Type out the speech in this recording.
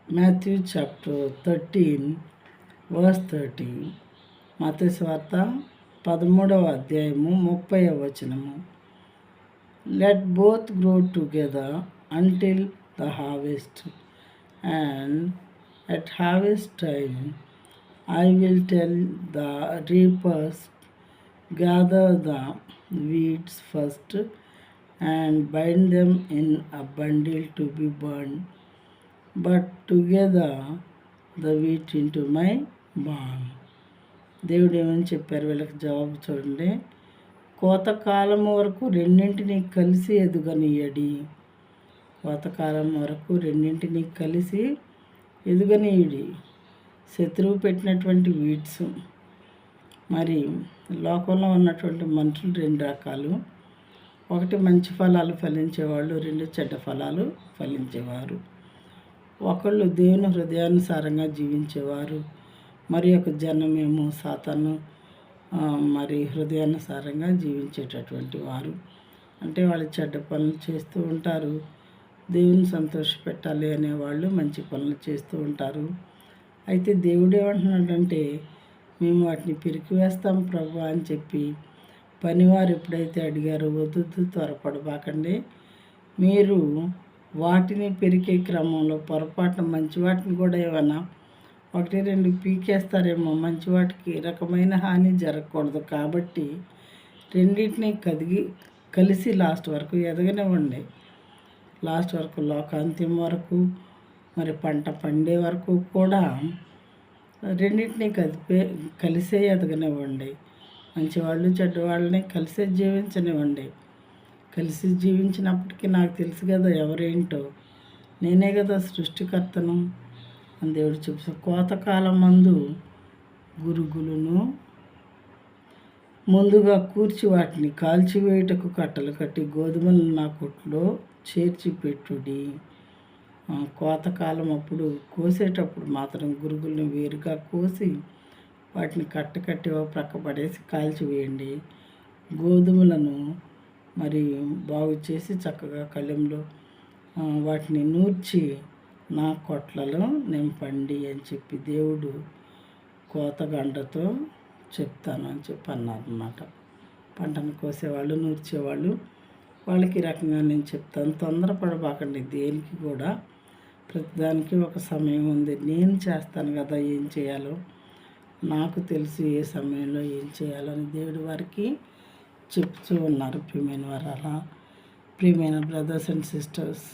Matthew chapter 13 verse 30. మత్తయి సువార్త 13వ అధ్యాయము 30వ వచనము. Let both grow together until the harvest, and at harvest time I will tell the reapers, gather the weeds first and bind them in a bundle to be burned, but together the wheat into my barn. దేవుడు ఏమని చెప్పారు వీళ్ళకి జవాబు చూడండి. కోతకాలం వరకు రెండింటినీ కలిసి ఎదుగనీయడి. కోతకాలం వరకు రెండింటినీ కలిసి ఎదుగనీయుడి. శత్రువు పెట్టినటువంటి వీడ్స్, మరి లోకంలో ఉన్నటువంటి మనుషులు రెండు రకాలు. ఒకటి మంచి ఫలాలు ఫలించేవాళ్ళు, రెండు చెడ్డ ఫలాలు ఫలించేవారు. ఒకళ్ళు దేవుని హృదయానుసారంగా జీవించేవారు, మరి ఒక జనమేమో సాతాను మరి హృదయానుసారంగా జీవించేటటువంటి వారు. అంటే వాళ్ళు చెడ్డ పనులు చేస్తూ ఉంటారు, దేవుని సంతోషపెట్టాలి అనేవాళ్ళు మంచి పనులు చేస్తూ ఉంటారు. అయితే దేవుడు ఏమంటున్నాడంటే, మేము వాటిని పిరికివేస్తాం ప్రభు అని చెప్పి పనివారు ఎప్పుడైతే అడిగారో, వద్దు త్వరపడబాకండి, మీరు వాటిని పెరికే క్రమంలో పొరపాటున మంచి వాటిని కూడా ఏమైనా ఒకటి రెండు పీకేస్తారేమో, మంచి వాటికి రకమైన హాని జరగకూడదు. కాబట్టి రెండింటినీ కలిసి లాస్ట్ వరకు ఎదగనివ్వండి. లాస్ట్ వరకు, లోకాంత్యం వరకు, మరి పంట పండే వరకు కూడా రెండింటినీ కలిసే ఎదగనివ్వండి. మంచివాళ్ళు చెడ్డవాళ్ళని కలిసే జీవించనివ్వండి. కలిసి జీవించినప్పటికీ నాకు తెలుసు కదా ఎవరేంటో, నేనే కదా సృష్టికర్తను అని దేవుడు చెప్పు. కోతకాలం మందు గురుగులను ముందుగా కూర్చి వాటిని కాల్చివేయుటకు కట్టలు కట్టి గోధుమలను నా కొట్లో చేర్చి పెట్టుడి. కోతకాలం అప్పుడు కోసేటప్పుడు మాత్రం గురుగులను వేరుగా కోసి వాటిని కట్టి ప్రక్క పడేసి కాల్చివేయండి. గోధుమలను మరి బాగు చేసి చక్కగా కళ్ళెంలో వాటిని నూర్చి నా కొట్లలో నింపండి అని చెప్పి దేవుడు కోతగండతో చెప్తాను అని చెప్పి అన్నారన్నమాట. పంటను కోసేవాళ్ళు, నూర్చేవాళ్ళు, వాళ్ళకి రకంగా నేను చెప్తాను. తొందరపడబాకండి దేనికి కూడా, ప్రతిదానికి ఒక సమయం ఉంది. నేను చేస్తాను కదా ఏం చేయాలో, నాకు తెలుసు ఏ సమయంలో ఏం చేయాలో అని దేవుడు వారికి చెప్తూ ఉన్నారు. ప్రియమైన వారు, ప్రియమైన బ్రదర్స్ అండ్ సిస్టర్స్,